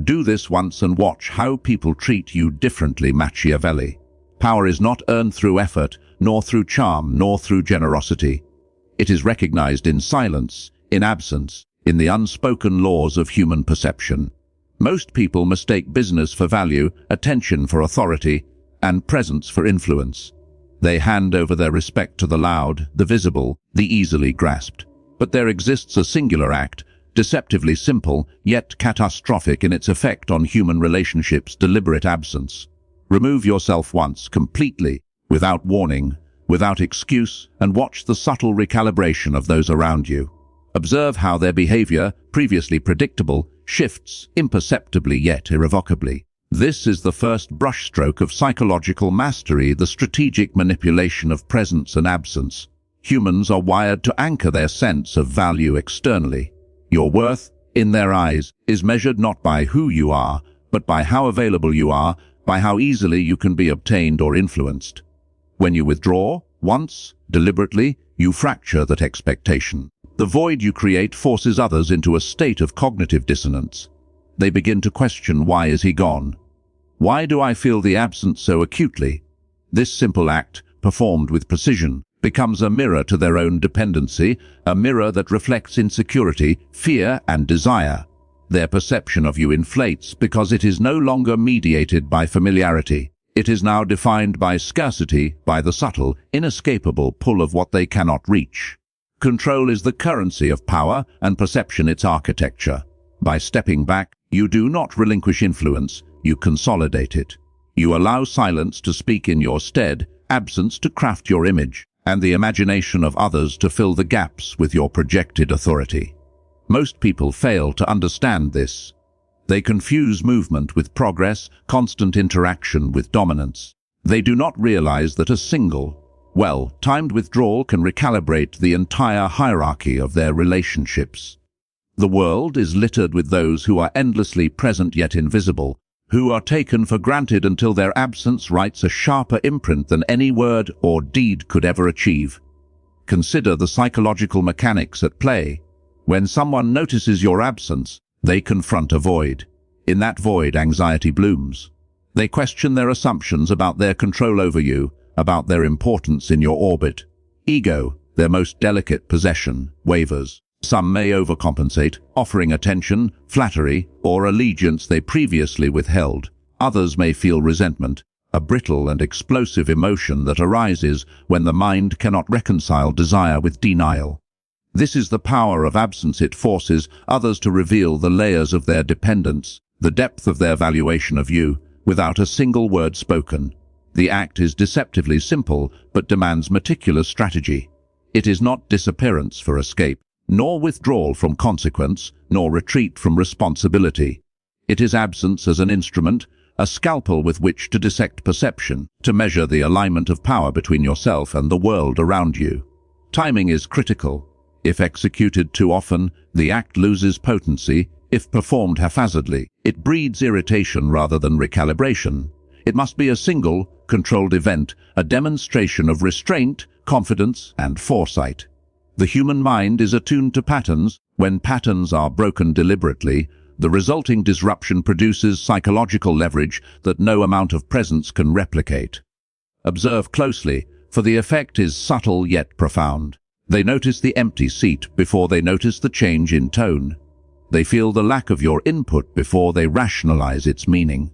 Do this once and watch how people treat you differently. Machiavelli. Power is not earned through effort, nor through charm, nor through generosity. It is recognized in silence, in absence, in the unspoken laws of human perception. Most people mistake business for value, attention for authority, and presence for influence. They hand over their respect to the loud, the visible, the easily grasped. But there exists a singular act, deceptively simple, yet catastrophic in its effect on human relationships: deliberate absence. Remove yourself once, completely, without warning, without excuse, and watch the subtle recalibration of those around you. Observe how their behavior, previously predictable, shifts imperceptibly yet irrevocably. This is the first brushstroke of psychological mastery, the strategic manipulation of presence and absence. Humans are wired to anchor their sense of value externally. Your worth, in their eyes, is measured not by who you are, but by how available you are, by how easily you can be obtained or influenced. When you withdraw, once, deliberately, you fracture that expectation. The void you create forces others into a state of cognitive dissonance. They begin to question, why is he gone? Why do I feel the absence so acutely? This simple act, performed with precision, becomes a mirror to their own dependency, a mirror that reflects insecurity, fear, and desire. Their perception of you inflates because it is no longer mediated by familiarity. It is now defined by scarcity, by the subtle, inescapable pull of what they cannot reach. Control is the currency of power, and perception its architecture. By stepping back, you do not relinquish influence, you consolidate it. You allow silence to speak in your stead, absence to craft your image, and the imagination of others to fill the gaps with your projected authority. Most people fail to understand this. They confuse movement with progress, constant interaction with dominance. They do not realize that a single, timed withdrawal can recalibrate the entire hierarchy of their relationships. The world is littered with those who are endlessly present yet invisible, who are taken for granted until their absence writes a sharper imprint than any word or deed could ever achieve. Consider the psychological mechanics at play. When someone notices your absence, they confront a void. In that void, anxiety blooms. They question their assumptions about their control over you, about their importance in your orbit. Ego, their most delicate possession, wavers. Some may overcompensate, offering attention, flattery, or allegiance they previously withheld. Others may feel resentment, a brittle and explosive emotion that arises when the mind cannot reconcile desire with denial. This is the power of absence. It forces others to reveal the layers of their dependence, the depth of their valuation of you, without a single word spoken. The act is deceptively simple, but demands meticulous strategy. It is not disappearance for escape, nor withdrawal from consequence, nor retreat from responsibility. It is absence as an instrument, a scalpel with which to dissect perception, to measure the alignment of power between yourself and the world around you. Timing is critical. If executed too often, the act loses potency. If performed haphazardly, it breeds irritation rather than recalibration. It must be a single, controlled event, a demonstration of restraint, confidence, and foresight. The human mind is attuned to patterns. When patterns are broken deliberately, the resulting disruption produces psychological leverage that no amount of presence can replicate. Observe closely, for the effect is subtle yet profound. They notice the empty seat before they notice the change in tone. They feel the lack of your input before they rationalize its meaning.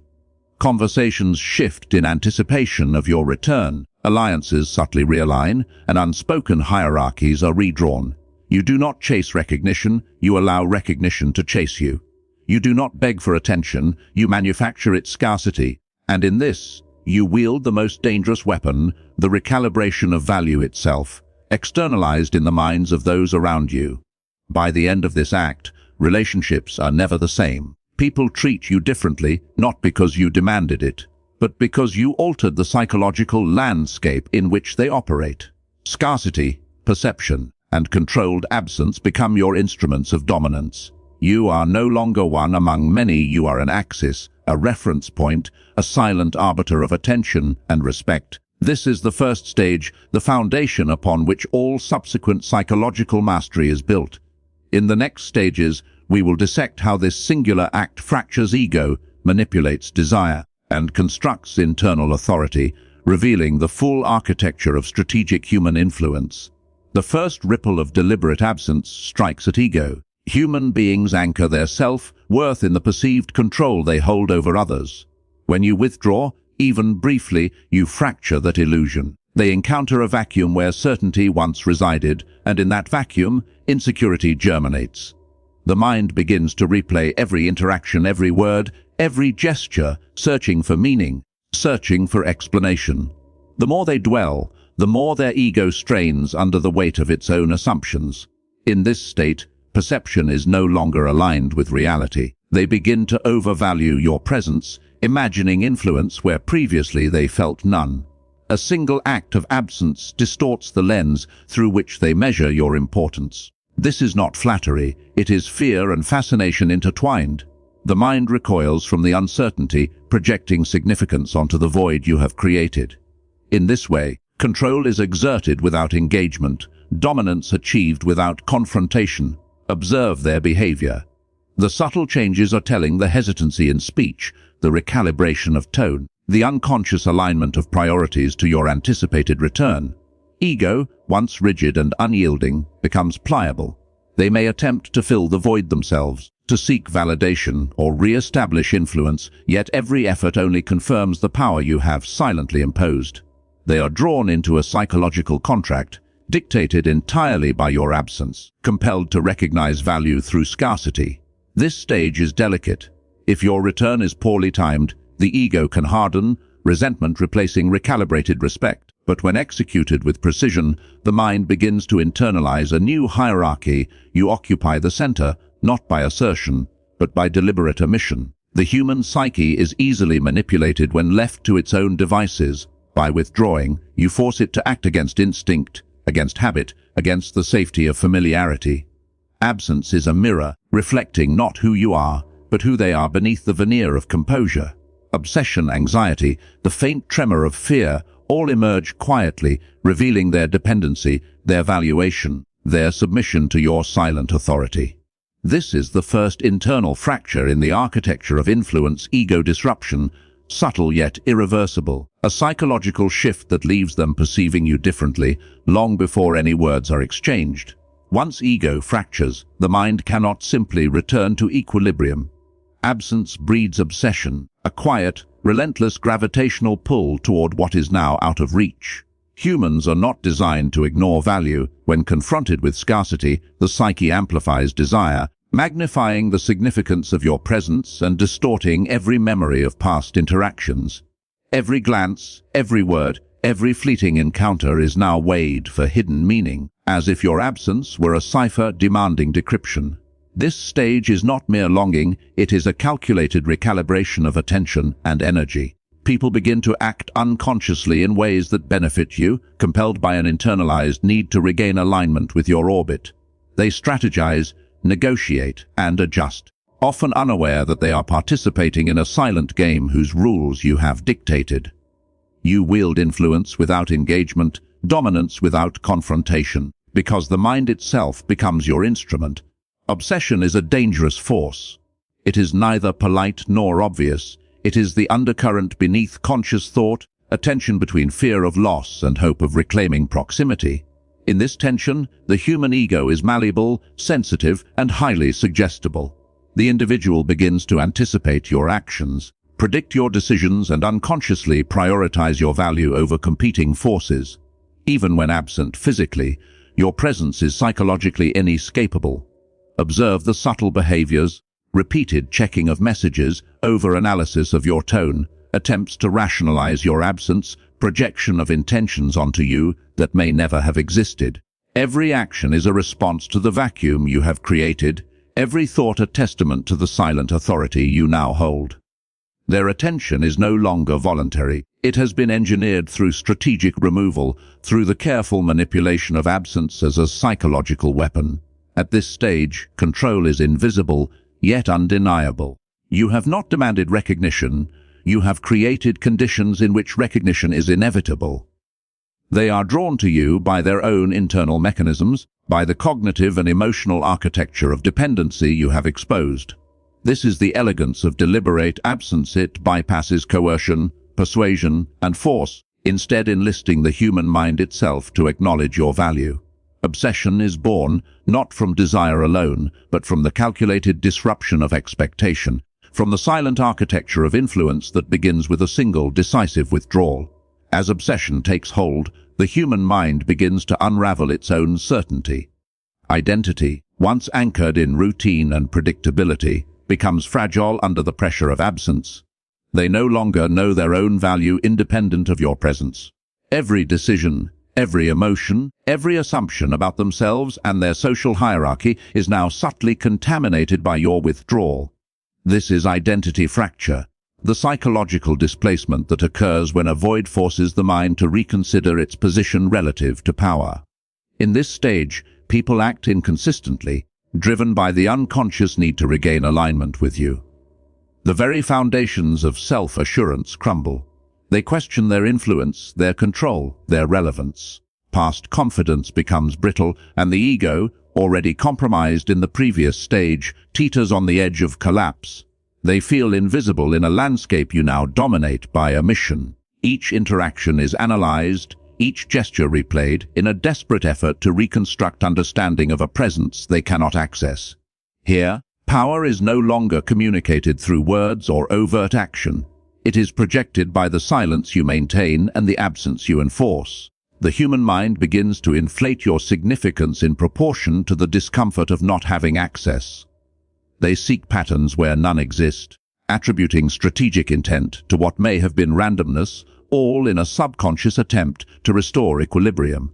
Conversations shift in anticipation of your return. Alliances subtly realign, and unspoken hierarchies are redrawn. You do not chase recognition, you allow recognition to chase you. You do not beg for attention, you manufacture its scarcity. And in this, you wield the most dangerous weapon, the recalibration of value itself, externalized in the minds of those around you. By the end of this act, relationships are never the same. People treat you differently, not because you demanded it, but because you altered the psychological landscape in which they operate. Scarcity, perception, and controlled absence become your instruments of dominance. You are no longer one among many, you are an axis, a reference point, a silent arbiter of attention and respect. This is the first stage, the foundation upon which all subsequent psychological mastery is built. In the next stages, we will dissect how this singular act fractures ego, manipulates desire, and constructs internal authority, revealing the full architecture of strategic human influence. The first ripple of deliberate absence strikes at ego. Human beings anchor their self-worth in the perceived control they hold over others. When you withdraw, even briefly, you fracture that illusion. They encounter a vacuum where certainty once resided, and in that vacuum, insecurity germinates. The mind begins to replay every interaction, every word, every gesture, searching for meaning, searching for explanation. The more they dwell, the more their ego strains under the weight of its own assumptions. In this state, perception is no longer aligned with reality. They begin to overvalue your presence, imagining influence where previously they felt none. A single act of absence distorts the lens through which they measure your importance. This is not flattery, it is fear and fascination intertwined. The mind recoils from the uncertainty, projecting significance onto the void you have created. In this way, control is exerted without engagement, dominance achieved without confrontation. Observe their behavior. The subtle changes are telling: the hesitancy in speech, the recalibration of tone, the unconscious alignment of priorities to your anticipated return. Ego, once rigid and unyielding, becomes pliable. They may attempt to fill the void themselves, to seek validation or re-establish influence, yet every effort only confirms the power you have silently imposed. They are drawn into a psychological contract, dictated entirely by your absence, compelled to recognize value through scarcity. This stage is delicate. If your return is poorly timed, the ego can harden, resentment replacing recalibrated respect. But when executed with precision, the mind begins to internalize a new hierarchy. You occupy the center, not by assertion, but by deliberate omission. The human psyche is easily manipulated when left to its own devices. By withdrawing, you force it to act against instinct, against habit, against the safety of familiarity. Absence is a mirror, reflecting not who you are, but who they are beneath the veneer of composure. Obsession, anxiety, the faint tremor of fear, all emerge quietly, revealing their dependency, their valuation, their submission to your silent authority. This is the first internal fracture in the architecture of influence, ego disruption, subtle yet irreversible, a psychological shift that leaves them perceiving you differently long before any words are exchanged. Once ego fractures, the mind cannot simply return to equilibrium. Absence breeds obsession, a quiet, relentless gravitational pull toward what is now out of reach. Humans are not designed to ignore value. When confronted with scarcity, the psyche amplifies desire, magnifying the significance of your presence and distorting every memory of past interactions. Every glance, every word, every fleeting encounter is now weighed for hidden meaning, as if your absence were a cipher demanding decryption. This stage is not mere longing, it is a calculated recalibration of attention and energy. People begin to act unconsciously in ways that benefit you, compelled by an internalized need to regain alignment with your orbit. They strategize, negotiate, and adjust, often unaware that they are participating in a silent game whose rules you have dictated. You wield influence without engagement, dominance without confrontation, because the mind itself becomes your instrument. Obsession is a dangerous force. It is neither polite nor obvious. It is the undercurrent beneath conscious thought, a tension between fear of loss and hope of reclaiming proximity. In this tension, the human ego is malleable, sensitive, and highly suggestible. The individual begins to anticipate your actions, predict your decisions, and unconsciously prioritize your value over competing forces. Even when absent physically, your presence is psychologically inescapable. Observe the subtle behaviors, repeated checking of messages, over-analysis of your tone, attempts to rationalize your absence, projection of intentions onto you that may never have existed. Every action is a response to the vacuum you have created, every thought a testament to the silent authority you now hold. Their attention is no longer voluntary. It has been engineered through strategic removal, through the careful manipulation of absence as a psychological weapon. At this stage, control is invisible, yet undeniable. You have not demanded recognition, you have created conditions in which recognition is inevitable. They are drawn to you by their own internal mechanisms, by the cognitive and emotional architecture of dependency you have exposed. This is the elegance of deliberate absence. It bypasses coercion, persuasion, and force, instead enlisting the human mind itself to acknowledge your value. Obsession is born not from desire alone, but from the calculated disruption of expectation, from the silent architecture of influence that begins with a single, decisive withdrawal. As obsession takes hold, the human mind begins to unravel its own certainty. Identity, once anchored in routine and predictability, becomes fragile under the pressure of absence. They no longer know their own value independent of your presence. Every decision, every emotion, every assumption about themselves and their social hierarchy is now subtly contaminated by your withdrawal. This is identity fracture, the psychological displacement that occurs when a void forces the mind to reconsider its position relative to power. In this stage, people act inconsistently, driven by the unconscious need to regain alignment with you. The very foundations of self-assurance crumble. They question their influence, their control, their relevance. Past confidence becomes brittle, and the ego, already compromised in the previous stage, teeters on the edge of collapse. They feel invisible in a landscape you now dominate by omission. Each interaction is analyzed, each gesture replayed, in a desperate effort to reconstruct understanding of a presence they cannot access. Here, power is no longer communicated through words or overt action. It is projected by the silence you maintain and the absence you enforce. The human mind begins to inflate your significance in proportion to the discomfort of not having access. They seek patterns where none exist, attributing strategic intent to what may have been randomness, all in a subconscious attempt to restore equilibrium.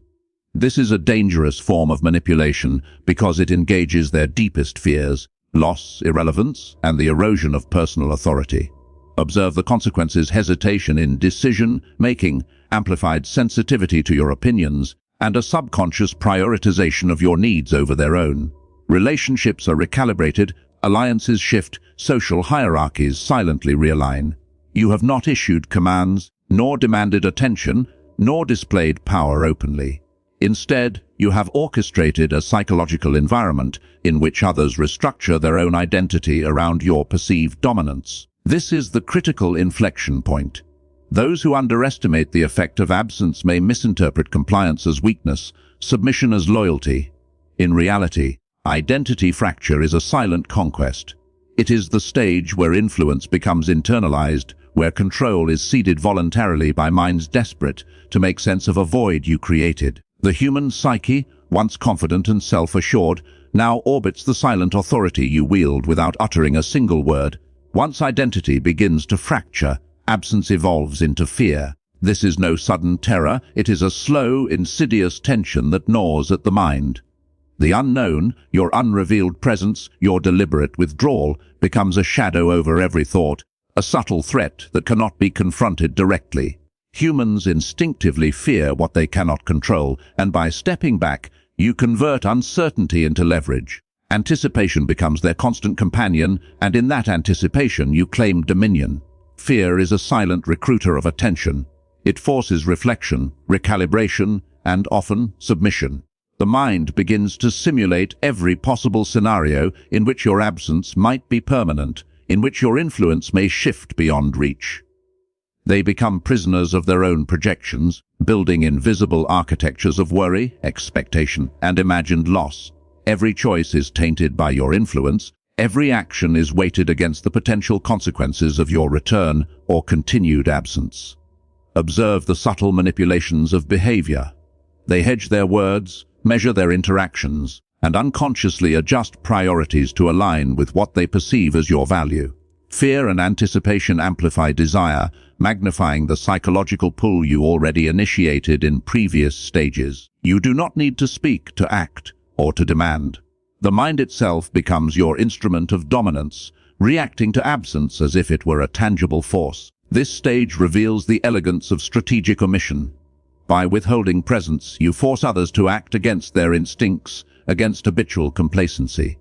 This is a dangerous form of manipulation because it engages their deepest fears: loss, irrelevance, and the erosion of personal authority. Observe the consequences: hesitation in decision-making, amplified sensitivity to your opinions, and a subconscious prioritization of your needs over their own. Relationships are recalibrated, alliances shift, social hierarchies silently realign. You have not issued commands, nor demanded attention, nor displayed power openly. Instead, you have orchestrated a psychological environment in which others restructure their own identity around your perceived dominance. This is the critical inflection point. Those who underestimate the effect of absence may misinterpret compliance as weakness, submission as loyalty. In reality, identity fracture is a silent conquest. It is the stage where influence becomes internalized, where control is ceded voluntarily by minds desperate to make sense of a void you created. The human psyche, once confident and self-assured, now orbits the silent authority you wield without uttering a single word. Once identity begins to fracture, absence evolves into fear. This is no sudden terror, it is a slow, insidious tension that gnaws at the mind. The unknown, your unrevealed presence, your deliberate withdrawal, becomes a shadow over every thought, a subtle threat that cannot be confronted directly. Humans instinctively fear what they cannot control, and by stepping back, you convert uncertainty into leverage. Anticipation becomes their constant companion, and in that anticipation you claim dominion. Fear is a silent recruiter of attention. It forces reflection, recalibration, and often submission. The mind begins to simulate every possible scenario in which your absence might be permanent, in which your influence may shift beyond reach. They become prisoners of their own projections, building invisible architectures of worry, expectation, and imagined loss. Every choice is tainted by your influence. Every action is weighted against the potential consequences of your return or continued absence. Observe the subtle manipulations of behavior. They hedge their words, measure their interactions, and unconsciously adjust priorities to align with what they perceive as your value. Fear and anticipation amplify desire, magnifying the psychological pull you already initiated in previous stages. You do not need to speak, to act, or to demand. The mind itself becomes your instrument of dominance, reacting to absence as if it were a tangible force. This stage reveals the elegance of strategic omission. By withholding presence, you force others to act against their instincts, against habitual complacency.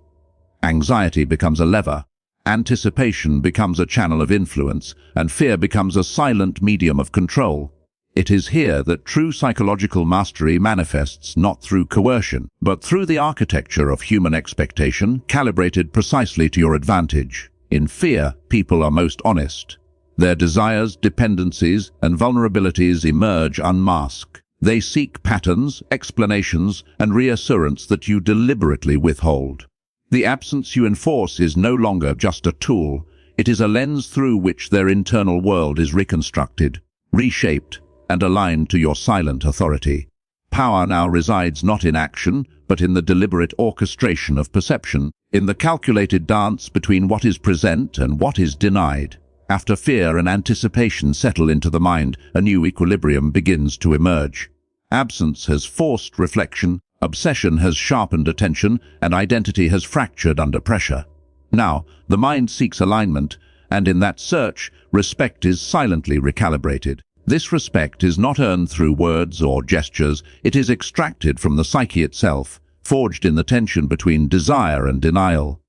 Anxiety becomes a lever, anticipation becomes a channel of influence, and fear becomes a silent medium of control. It is here that true psychological mastery manifests not through coercion, but through the architecture of human expectation calibrated precisely to your advantage. In fear, people are most honest. Their desires, dependencies, and vulnerabilities emerge unmasked. They seek patterns, explanations, and reassurance that you deliberately withhold. The absence you enforce is no longer just a tool. It is a lens through which their internal world is reconstructed, reshaped, and aligned to your silent authority. Power now resides not in action, but in the deliberate orchestration of perception, in the calculated dance between what is present and what is denied. After fear and anticipation settle into the mind, a new equilibrium begins to emerge. Absence has forced reflection, obsession has sharpened attention, and identity has fractured under pressure. Now, the mind seeks alignment, and in that search, respect is silently recalibrated. This respect is not earned through words or gestures, it is extracted from the psyche itself, forged in the tension between desire and denial.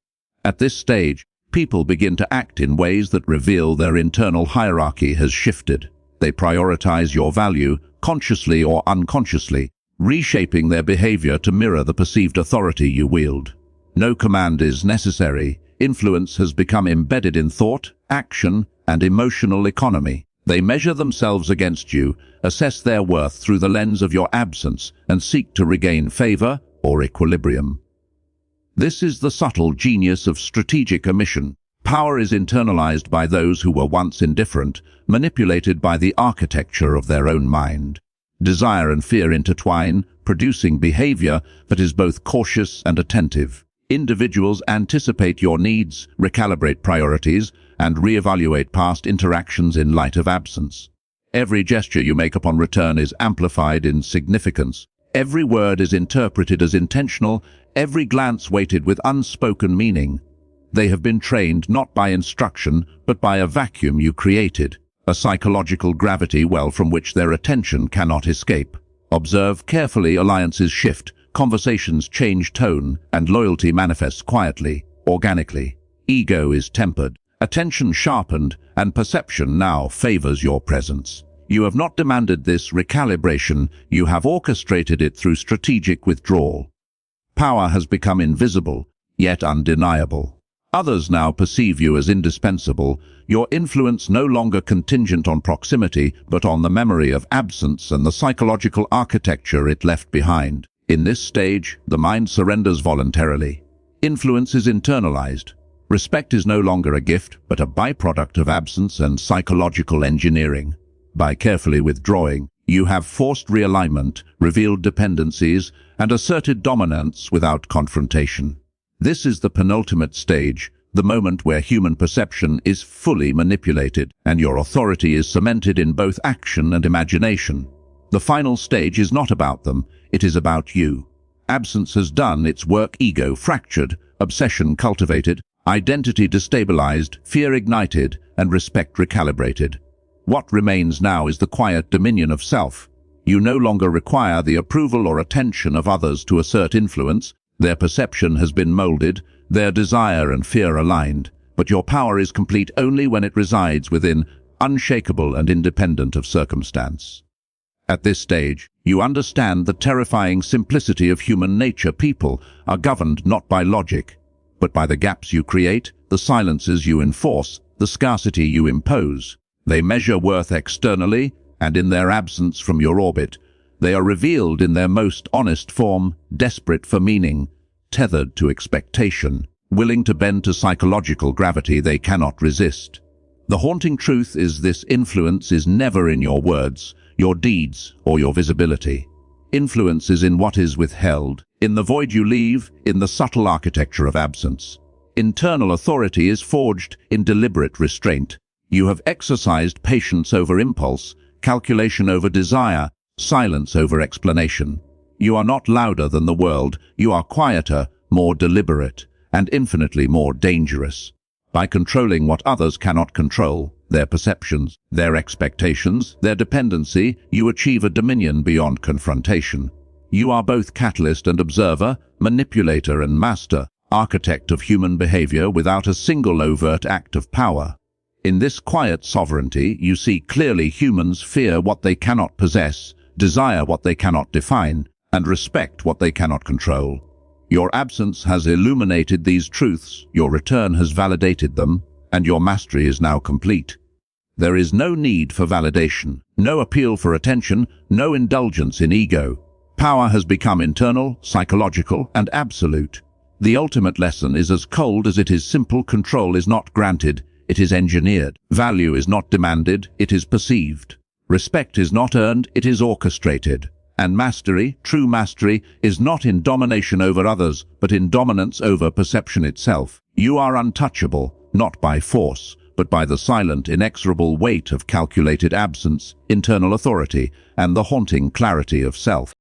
At this stage, people begin to act in ways that reveal their internal hierarchy has shifted. They prioritize your value, consciously or unconsciously, reshaping their behavior to mirror the perceived authority you wield. No command is necessary. Influence has become embedded in thought, action, and emotional economy. They measure themselves against you, assess their worth through the lens of your absence, and seek to regain favor or equilibrium. This is the subtle genius of strategic omission. Power is internalized by those who were once indifferent, manipulated by the architecture of their own mind. Desire and fear intertwine, producing behavior that is both cautious and attentive. Individuals anticipate your needs, recalibrate priorities, and reevaluate past interactions in light of absence. Every gesture you make upon return is amplified in significance. Every word is interpreted as intentional, every glance weighted with unspoken meaning. They have been trained not by instruction, but by a vacuum you created, a psychological gravity well from which their attention cannot escape. Observe carefully, alliances shift, conversations change tone, and loyalty manifests quietly, organically. Ego is tempered, attention sharpened, and perception now favors your presence. You have not demanded this recalibration, you have orchestrated it through strategic withdrawal. Power has become invisible, yet undeniable. Others now perceive you as indispensable, your influence no longer contingent on proximity, but on the memory of absence and the psychological architecture it left behind. In this stage, the mind surrenders voluntarily. Influence is internalized. Respect is no longer a gift, but a byproduct of absence and psychological engineering. By carefully withdrawing, you have forced realignment, revealed dependencies, and asserted dominance without confrontation. This is the penultimate stage, the moment where human perception is fully manipulated, and your authority is cemented in both action and imagination. The final stage is not about them, it is about you. Absence has done its work, ego fractured, obsession cultivated, identity destabilized, fear ignited, and respect recalibrated. What remains now is the quiet dominion of self. You no longer require the approval or attention of others to assert influence. Their perception has been molded, their desire and fear aligned, but your power is complete only when it resides within, unshakable and independent of circumstance. At this stage, you understand the terrifying simplicity of human nature. People are governed not by logic, but by the gaps you create, the silences you enforce, the scarcity you impose. They measure worth externally, and in their absence from your orbit, they are revealed in their most honest form, desperate for meaning, tethered to expectation, willing to bend to psychological gravity they cannot resist. The haunting truth is this: influence is never in your words, your deeds, or your visibility. Influence is in what is withheld, in the void you leave, in the subtle architecture of absence. Internal authority is forged in deliberate restraint. You have exercised patience over impulse, calculation over desire, silence over explanation. You are not louder than the world, you are quieter, more deliberate, and infinitely more dangerous. By controlling what others cannot control, their perceptions, their expectations, their dependency, you achieve a dominion beyond confrontation. You are both catalyst and observer, manipulator and master, architect of human behavior without a single overt act of power. In this quiet sovereignty, you see clearly humans fear what they cannot possess, desire what they cannot define, and respect what they cannot control. Your absence has illuminated these truths, your return has validated them, and your mastery is now complete. There is no need for validation, no appeal for attention, no indulgence in ego. Power has become internal, psychological, and absolute. The ultimate lesson is as cold as it is simple. Control is not granted, it is engineered. Value is not demanded, it is perceived. Respect is not earned, it is orchestrated. And mastery, true mastery, is not in domination over others, but in dominance over perception itself. You are untouchable, not by force, but by the silent, inexorable weight of calculated absence, internal authority, and the haunting clarity of self.